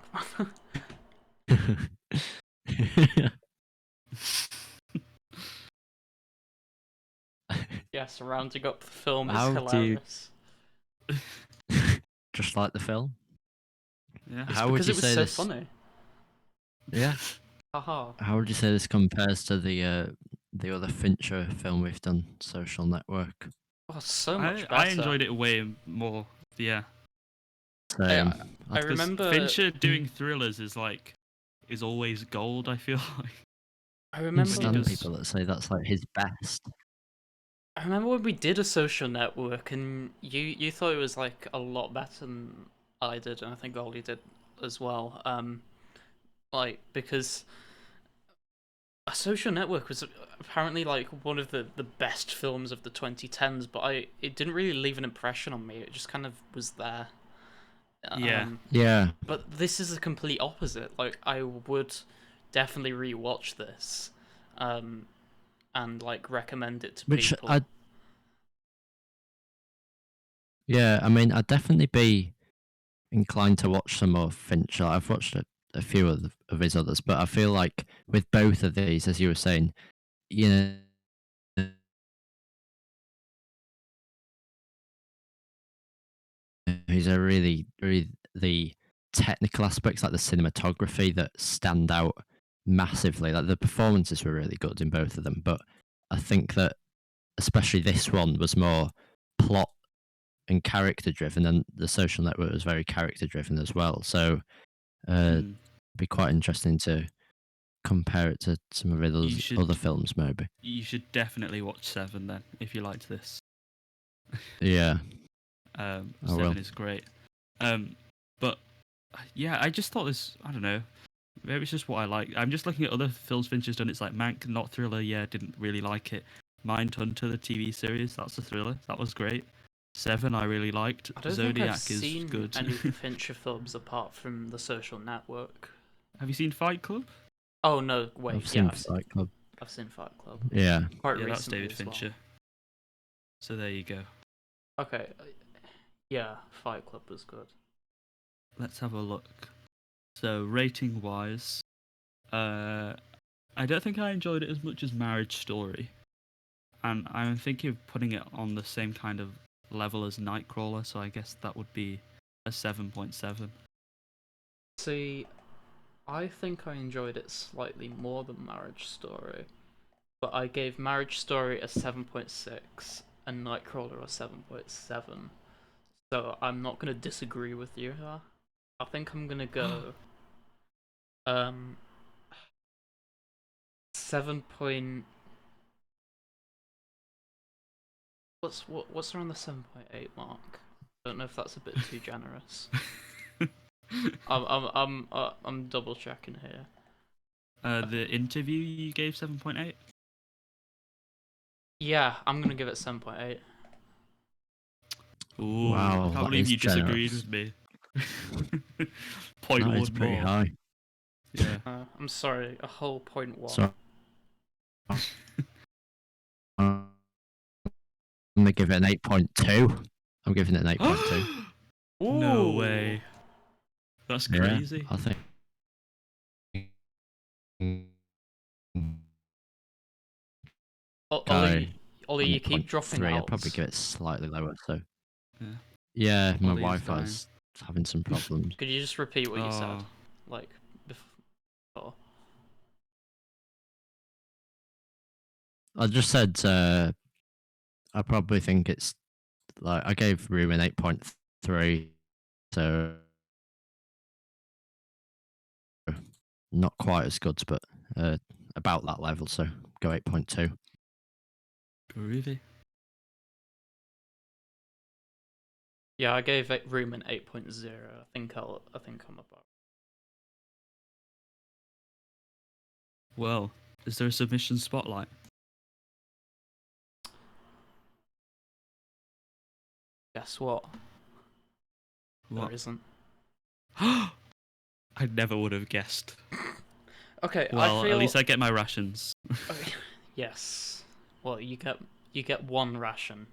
Yes, rounding up the film is How do you hilarious. just like the film? Yeah. It's How would because you it was say so this? funny. Yeah. Haha. How would you say this compares to the other Fincher film we've done, Social Network? Oh, so much I better. enjoyed it way more. Yeah. Same. I Because remember Fincher doing thrillers is always gold, I feel like. I I can remember he stand does- people that say that's like his best. I remember when we did a Social Network, and you thought it was like a lot better than I did, and I think Ollie did as well. Like because a Social Network was apparently like one of the best films of the 2010s, but it didn't really leave an impression on me. It just kind of was there. Yeah. Yeah. But this is the complete opposite. Like I would definitely rewatch this, and like recommend it to Which people. I mean, I'd definitely be inclined to watch some more Fincher. I've watched a few of his others, but I feel like with both of these, as you were saying, you know, he's a really the technical aspects like the cinematography that stand out massively. Like the performances were really good in both of them, but I think that especially this one was more plot and character driven, and the Social Network was very character driven as well. So it'd Mm. be quite interesting to compare it to some of You those should other films, maybe. you should definitely watch Seven then if you liked this. Yeah, I will. Seven is great. But yeah, I just thought this. I don't know. Maybe it's just what I like. I'm just looking at other films Fincher's done. It's like Mank, not thriller. Yeah, didn't really like it. Mindhunter, the TV series, that's a thriller. That was great. Seven, I really liked. I don't Zodiac think I've is seen good. any Fincher films apart from The Social Network. Have you seen Fight Club? Oh no, wait, I've yeah, seen I've seen, Fight Club. I've seen Fight Club Yeah, quite Yeah, that's recently David as Fincher. So there you go. well. Okay, yeah, Fight Club was good. Let's have a look. So rating wise, I don't think I enjoyed it as much as Marriage Story, and I'm thinking of putting it on the same kind of level as Nightcrawler. So I guess that would be a 7.7. See, I think I enjoyed it slightly more than Marriage Story, but I gave Marriage Story a 7.6 and Nightcrawler a 7.7. So I'm not gonna disagree with you here. I think I'm gonna go 7 point. What's around the 7.8 mark? Don't know if that's a bit too generous. I'm double checking here. The Interview you gave 7.8. Yeah, I'm gonna give it 7.8. Ooh, Wow, I can't that believe is you disagreed generous. with me. Point That is one pretty more. high. Yeah. I'm sorry, a whole 0.1. So I'm gonna give it an 8.2. I'm giving it an 8.2. No Ooh. way. That's Yeah, crazy. I think. Ollie, you keep dropping 9.3. I'd out. probably give it slightly lower. So Yeah. yeah, my Ollie is Wi-Fi's having some problems. Could you just repeat what you said? Oh. Like, before? I just said I probably think it's like I gave Room an 8.3, so not quite as good, but about that level. So go 8.2. Groovy. Yeah, I gave it Room an 8.0. I think I'm about. Well, is there a submission spotlight? Guess what? What? There isn't. I never would have guessed. Okay, Well, I feel. at least I get my rations. Okay, yes. Well, you get one ration.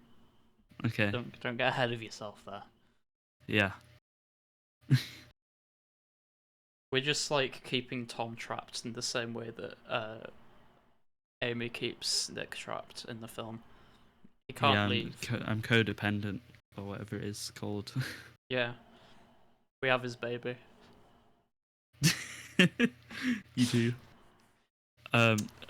Okay. Don't get ahead of yourself there. Yeah. We're just like keeping Tom trapped in the same way that Amy keeps Nick trapped in the film. He can't Yeah, leave. I'm codependent, or whatever it is called. Yeah, we have his baby. You do.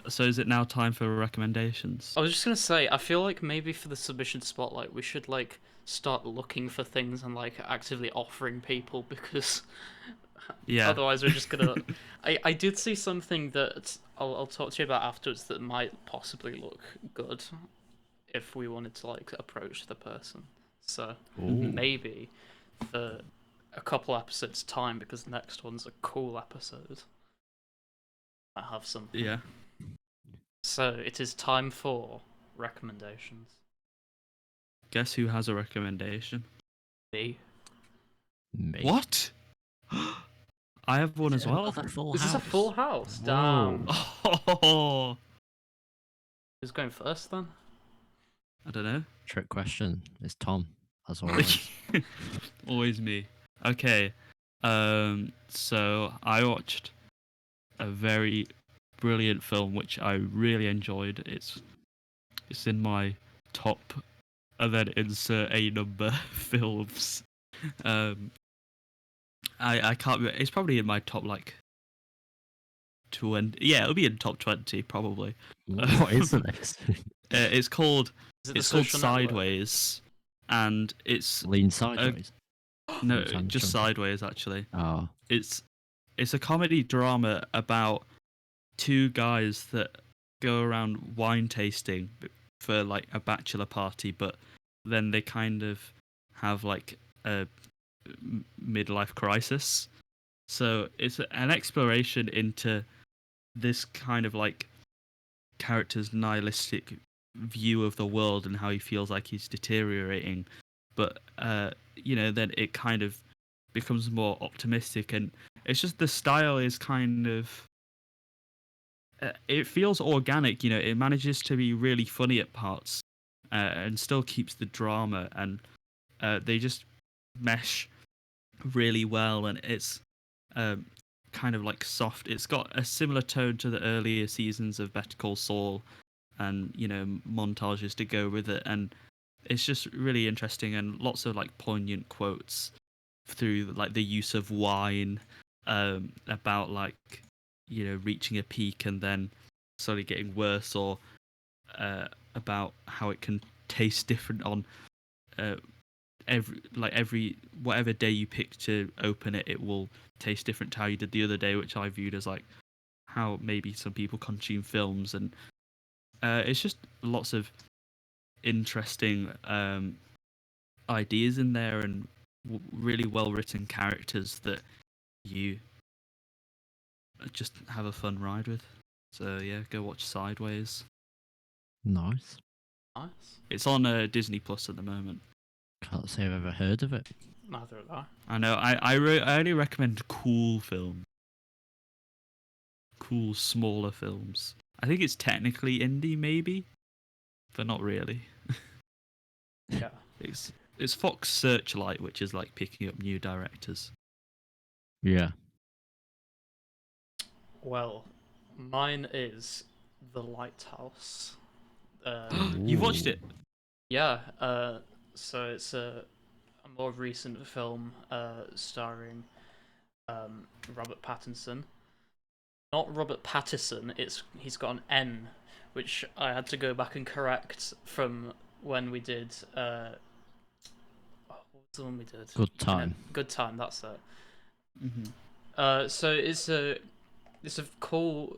So is it now time for recommendations? I was just gonna say, I feel like maybe for the submission spotlight, we should like start looking for things and like actively offering people because Yeah. otherwise we're just gonna. I did see something that I'll talk to you about afterwards that might possibly look good if we wanted to like approach the person. So maybe for a couple episodes time because the next one's a cool episode. I have something. Yeah. So it is time for recommendations. Guess who has a recommendation? Me. Me. What? I have one as well. Another full This house. is a full house. Whoa. Damn. Oh, Who's going first then? I don't know. Trick question. It's Tom, as always. Always me. Okay. So I watched a very brilliant film which I really enjoyed. It's in my top, and then insert a number films. I can't remember. It's probably in my top like 20. Yeah, it'll be in top 20 probably. What is this? It's called Is it the it's called Social Network? Sideways, and it's Lean sideways. no, Sounds just chunky. Sideways actually. Oh, It's a comedy drama about two guys that go around wine tasting for like a bachelor party, but then they kind of have like a midlife crisis. So it's an exploration into this kind of like character's nihilistic view of the world and how he feels like he's deteriorating. But then it kind of becomes more optimistic, and it's just the style is kind of it feels organic. It manages to be really funny at parts, and still keeps the drama, and they just mesh really well, and it's kind of like soft. It's got a similar tone to the earlier seasons of Better Call Saul, and montages to go with it, and it's just really interesting, and lots of like poignant quotes through like the use of wine, about like reaching a peak and then slowly getting worse, or about how it can taste different on every whatever day you pick to open it, it will taste different to how you did the other day, which I viewed as like how maybe some people consume films, and it's just lots of interesting ideas in there, and really well written characters that you just have a fun ride with. So yeah, go watch Sideways. nice. Nice. It's on Disney Plus at the moment. Can't say I've ever heard of it. Neither have I. I know. I only recommend cool films, cool smaller films. I think it's technically indie, maybe, but not really. Yeah. It's Fox Searchlight, which is like picking up new directors. Yeah. Well, mine is The Lighthouse. You watched it? Yeah. So it's a more recent film starring Robert Pattinson. Not Robert Pattison. He's got an N, which I had to go back and correct from when we did. What was the one we did? Good Time. Good Time. That's it. Mm-hmm. So it's a cool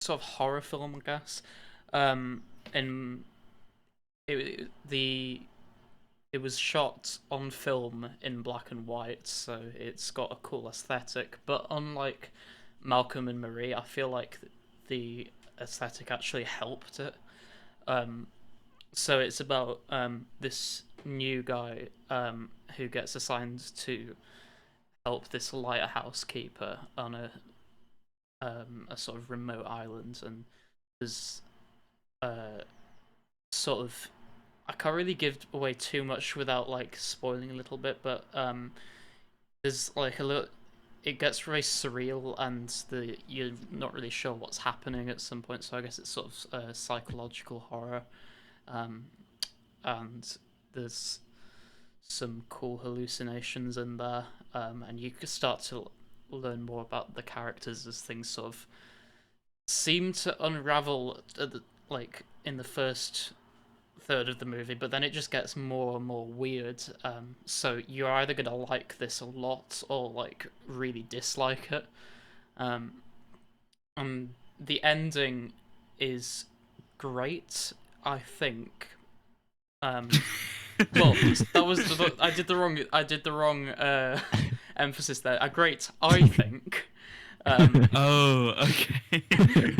sort of horror film, I guess. And it was shot on film in black and white, so it's got a cool aesthetic. But unlike Malcolm and Marie, I feel like the aesthetic actually helped it. So it's about this new guy who gets assigned to help this lighthouse keeper on a sort of remote island, and there's sort of, I can't really give away too much without like spoiling a little bit, but there's like a little, it gets very surreal, and you're not really sure what's happening at some point. So I guess it's sort of psychological horror, and there's some cool hallucinations in there, and you can start to learn more about the characters as things sort of seem to unravel like in the first third of the movie, but then it just gets more and more weird. So you're either gonna like this a lot or like really dislike it. And the ending is great, I think. Well, that was I did the wrong emphasis there. Great, I think. Oh, okay.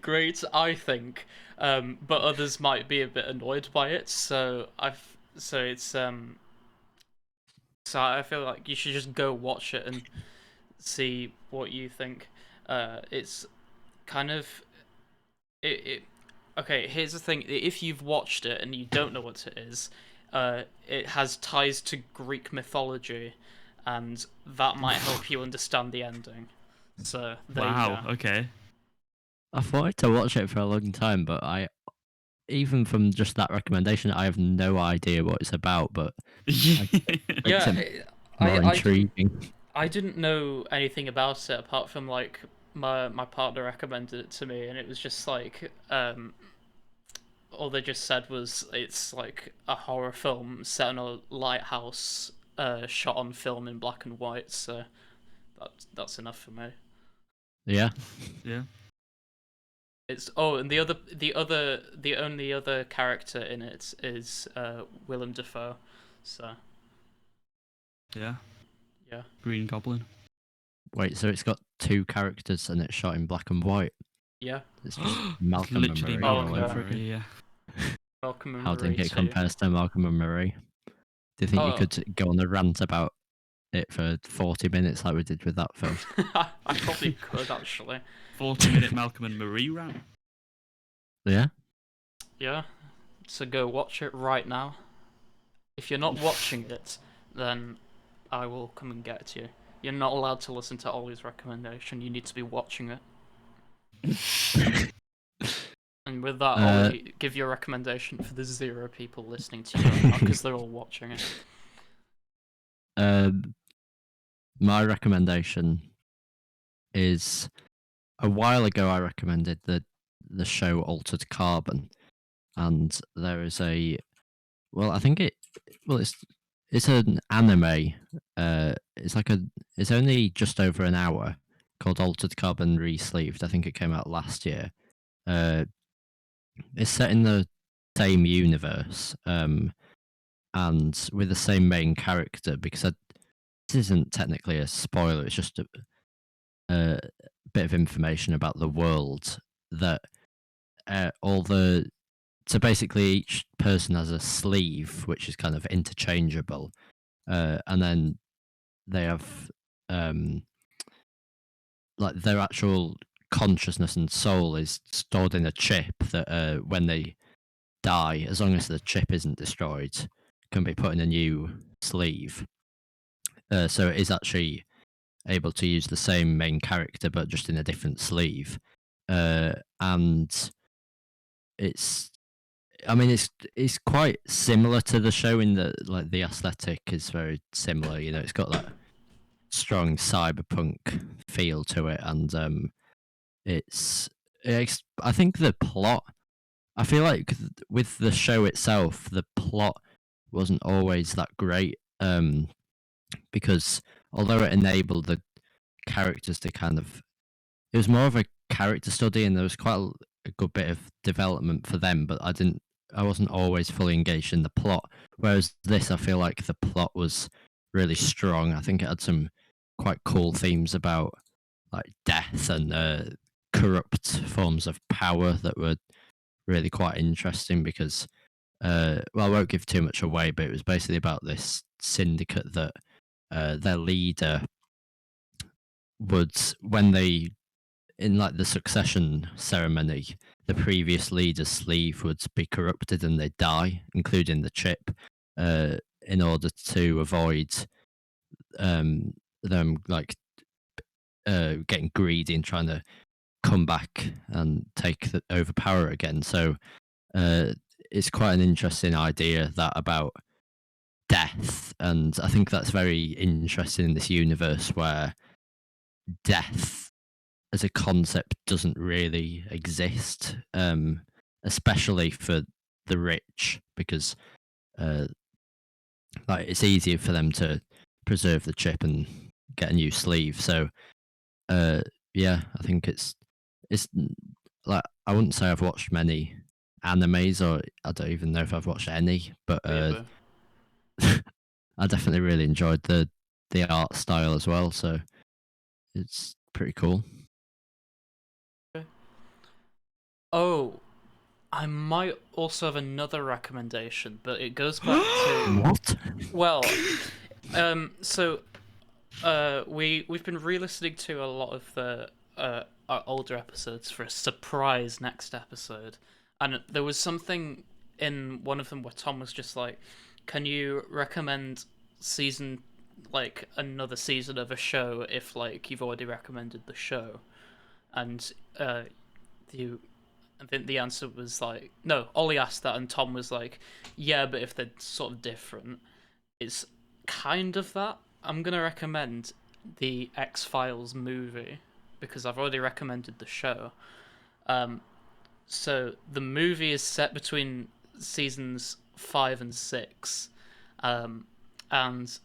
Great, I think. But others might be a bit annoyed by it. So I feel like you should just go watch it and see what you think. It's kind of okay, here's the thing. If you've watched it and you don't know what it is, it has ties to Greek mythology, and that might help you understand the ending. So there you Wow. go. Okay. I've wanted to watch it for a long time, but even from just that recommendation, I have no idea what it's about. But Yeah, more I intriguing. I didn't know anything about it apart from like my partner recommended it to me, and it was just like all they just said was it's like a horror film set in a lighthouse, shot on film in black and white. So that's enough for me. Yeah. Yeah. It's and the only other character in it is Willem Dafoe. So Yeah. yeah. Green Goblin. Wait, so it's got two characters and it's shot in black and white. Yeah. It's just Malcolm and Literally Marie. Malcolm all and over Marie, again. yeah. Malcolm and How do you Marie think it too. compares to Malcolm and Marie? Do you think you Oh. could go on a rant about it for 40 minutes like we did with that film? I probably could actually. 40-minute Malcolm and Marie round. Yeah. Yeah. So go watch it right now. If you're not watching it, then I will come and get you. You're not allowed to listen to Ollie's recommendation. You need to be watching it. And with that, Ollie, give your recommendation for the 0 people listening to you right now, because they're all watching it. My recommendation is, a while ago I recommended the show Altered Carbon, and there is I think it's an anime. It's only just over an hour, called Altered Carbon Resleeved. I think it came out last year. It's set in the same universe, and with the same main character, because this isn't technically a spoiler, it's just a bit of information about the world, that all the so basically each person has a sleeve which is kind of interchangeable, and then they have like their actual consciousness and soul is stored in a chip that when they die, as long as the chip isn't destroyed, can be put in a new sleeve. So it is actually able to use the same main character but just in a different sleeve. And it's I mean it's quite similar to the show in that like the aesthetic is very similar, you know, it's got that strong cyberpunk feel to it, and it's I think the plot, I feel like with the show itself, the plot wasn't always that great, because although it enabled the characters to kind of, it was more of a character study, and there was quite a good bit of development for them, but I wasn't always fully engaged in the plot. Whereas this, I feel like the plot was really strong. I think it had some quite cool themes about like death and corrupt forms of power that were really quite interesting because, well, I won't give too much away, but it was basically about this syndicate that their leader would, when they, in like the succession ceremony, the previous leader's sleeve would be corrupted and they'd die, including the chip, in order to avoid them like getting greedy and trying to come back and overpower again. So it's quite an interesting idea that about death, and I think that's very interesting in this universe where death as a concept doesn't really exist, especially for the rich, because like it's easier for them to preserve the chip and get a new sleeve. So yeah, I think it's like I wouldn't say I've watched many animes, or I don't even know if I've watched any, but I definitely really enjoyed the art style as well. So it's pretty cool. Oh, I might also have another recommendation, but it goes back to What? well, so we've been re-listening to a lot of the our older episodes for a surprise next episode, and there was something in one of them where Tom was just like, "Can you recommend season like another season of a show if like you've already recommended the show?" And you. I think the answer was like, no, Ollie asked that, and Tom was like, yeah, but if they're sort of different, it's kind of that. I'm going to recommend the X-Files movie because I've already recommended the show. So the movie is set between seasons 5 and 6, and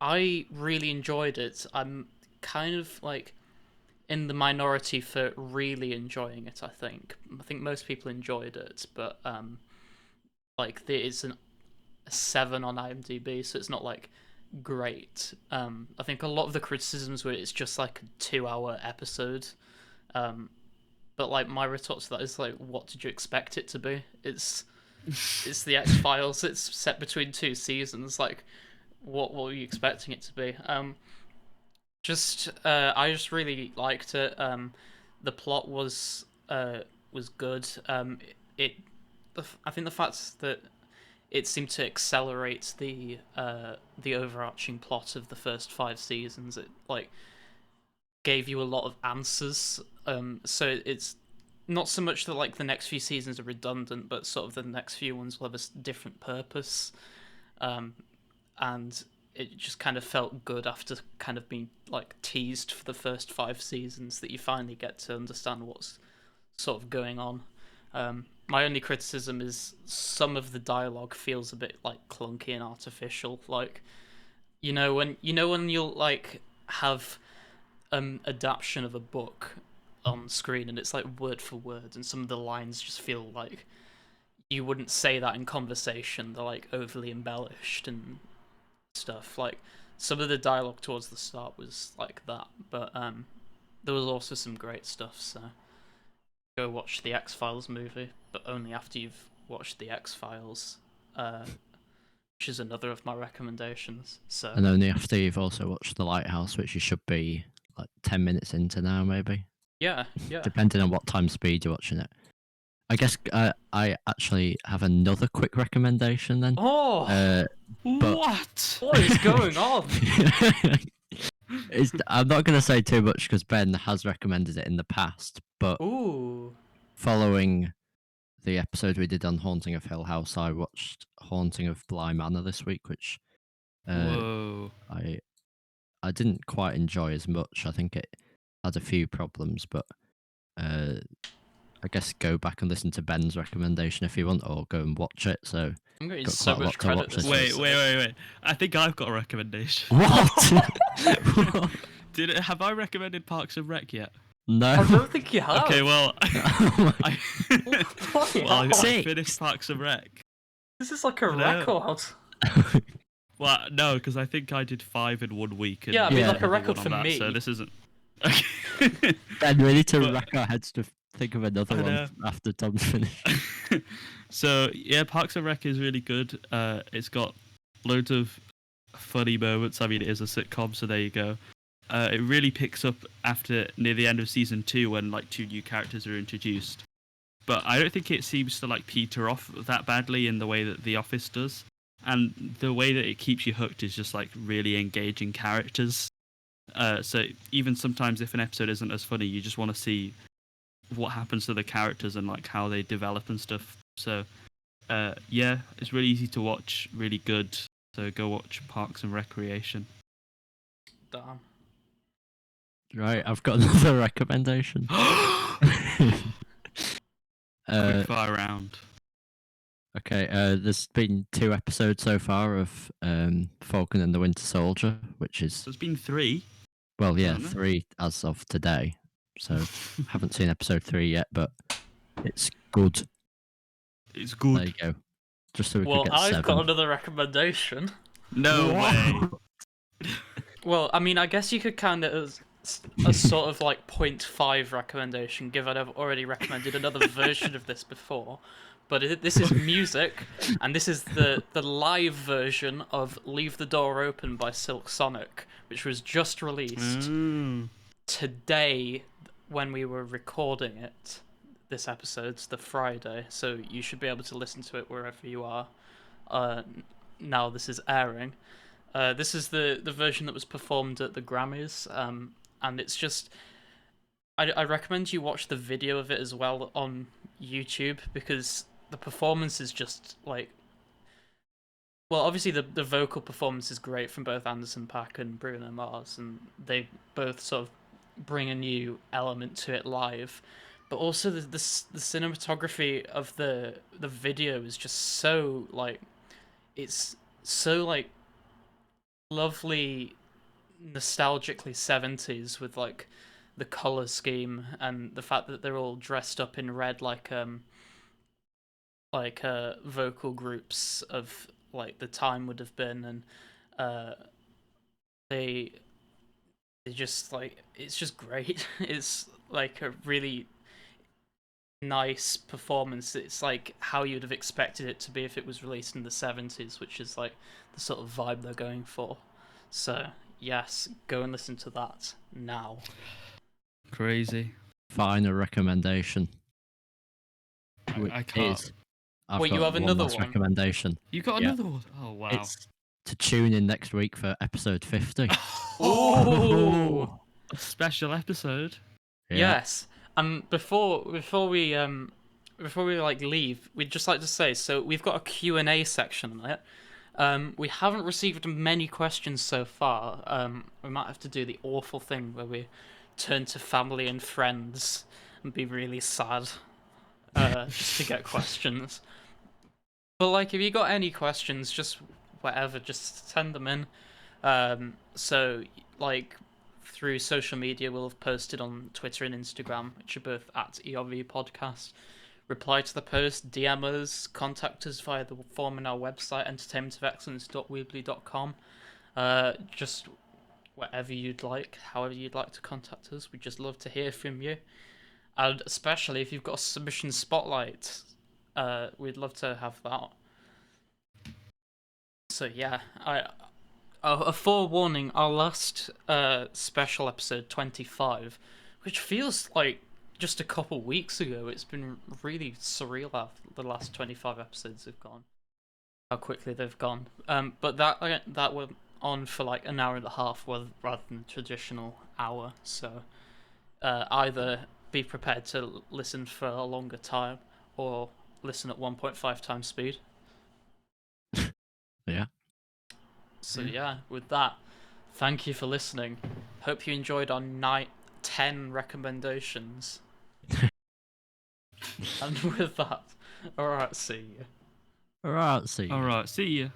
I really enjoyed it. I'm kind of like in the minority for really enjoying it. I think most people enjoyed it, but like it's a 7 on IMDb, so it's not like great. I think a lot of the criticisms were it's just like a 2-hour episode. But like my retort to that is like, what did you expect it to be? It's the X-Files. It's set between 2 seasons. Like, what were you expecting it to be? I just really liked it. The plot was good. I think the fact that it seemed to accelerate the overarching plot of the first 5 seasons. It like gave you a lot of answers. So it's not so much that like the next few seasons are redundant, but sort of the next few ones will have a different purpose. And it just kind of felt good after kind of being like teased for the first 5 seasons that you finally get to understand what's sort of going on. My only criticism is some of the dialogue feels a bit like clunky and artificial. Like, when you'll like have adaptation of a book on screen and it's like word for word, and some of the lines just feel like you wouldn't say that in conversation. They're like overly embellished and stuff. Like some of the dialogue towards the start was like that, but there was also some great stuff. So go watch the X-Files movie, but only after you've watched the X-Files, which is another of my recommendations. So And only after you've also watched The Lighthouse, which you should be like 10 minutes into now, maybe, yeah. depending on what time speed you're watching it. I guess I actually have another quick recommendation then. Oh, What? what is going on? I'm not going to say too much because Ben has recommended it in the past, but Ooh. following the episode we did on Haunting of Hill House, I watched Haunting of Bly Manor this week, which Whoa. I didn't quite enjoy as much. I think it had a few problems, but I guess go back and listen to Ben's recommendation if you want, or go and watch it. So I'm getting got so quite a much lot to credit watch this this week. Wait. I think I've got a recommendation. what? Have I recommended Parks and Rec yet? No. I don't think you have. Okay, well, I Bloody finished Parks and Rec. This is like a I know. record. Well, no, because I think I did 5 in 1 week. And Yeah, I mean, like a another record one for on that, me. So this isn't. Ben, we need to But- rack our heads to think of another I one know. after Tom's finished. So yeah, Parks and Rec is really good. It's got loads of funny moments. I mean, it is a sitcom, so there you go. It really picks up after near the end of season 2 when like 2 new characters are introduced. But I don't think it seems to like peter off that badly in the way that The Office does. And the way that it keeps you hooked is just like really engaging characters. So even sometimes if an episode isn't as funny, you just want to see what happens to the characters and like how they develop and stuff. So yeah, it's really easy to watch, really good. So go watch Parks and Recreation. Damn. Right, I've got another recommendation. Quick fire round. Okay, there's been 2 episodes so far of Falcon and the Winter Soldier, which is, There's been 3. well, yeah, Oh, no. 3 as of today. So haven't seen episode 3 yet, but it's good. It's There good. you go. Just so we Well, could get I've 7. got another recommendation. No way. Well, I mean, I guess you could kind of a sort of like 0.5 recommendation, given I've already recommended another version of this before. But this is music, and this is the live version of "Leave the Door Open" by Silk Sonic, which was just released today when we were recording it. This episode's the Friday, so you should be able to listen to it wherever you are. Now this is airing. This is the version that was performed at the Grammys, and it's just. I recommend you watch the video of it as well on YouTube, because the performance is just like. Well, obviously the vocal performance is great from both Anderson .Paak and Bruno Mars, and they both sort of bring a new element to it live. But also the cinematography of the video is just so like, it's so like lovely, nostalgically 70s, with like the color scheme and the fact that they're all dressed up in red like vocal groups of like the time would have been, and they just like, it's just great. It's like a really nice performance. It's like how you'd have expected it to be if it was released in the 70s, which is like the sort of vibe they're going for. So yes, go and listen to that now. Crazy. Final recommendation. I can't. Is, I've Wait, got you have one another last one? recommendation. You got Yeah. another one? Oh wow. It's to tune in next week for episode 50. Ooh. A special episode. Yeah. Yes. Before we like leave, we'd just like to say, so we've got a Q&A section on it. We haven't received many questions so far. We might have to do the awful thing where we turn to family and friends and be really sad just to get questions. But like, if you got any questions, just whatever, just send them in. So like, through social media, we'll have posted on Twitter and Instagram, which are both at ERV Podcast. Reply to the post, DM us, contact us via the form on our website, entertainmentofexcellence.weebly.com. Just whatever you'd like, however you'd like to contact us. We'd just love to hear from you. And especially if you've got a submission spotlight, we'd love to have that. So yeah, a forewarning, our last special episode 25, which feels like just a couple weeks ago. It's been really surreal how the last 25 episodes have gone. How quickly they've gone. But that went on for like an hour and a half rather than traditional hour. So either be prepared to listen for a longer time or listen at 1.5 times speed. Yeah. So yeah, with that, thank you for listening. Hope you enjoyed our night 10 recommendations. And with that, alright, see you. All right, see you. All right, see ya.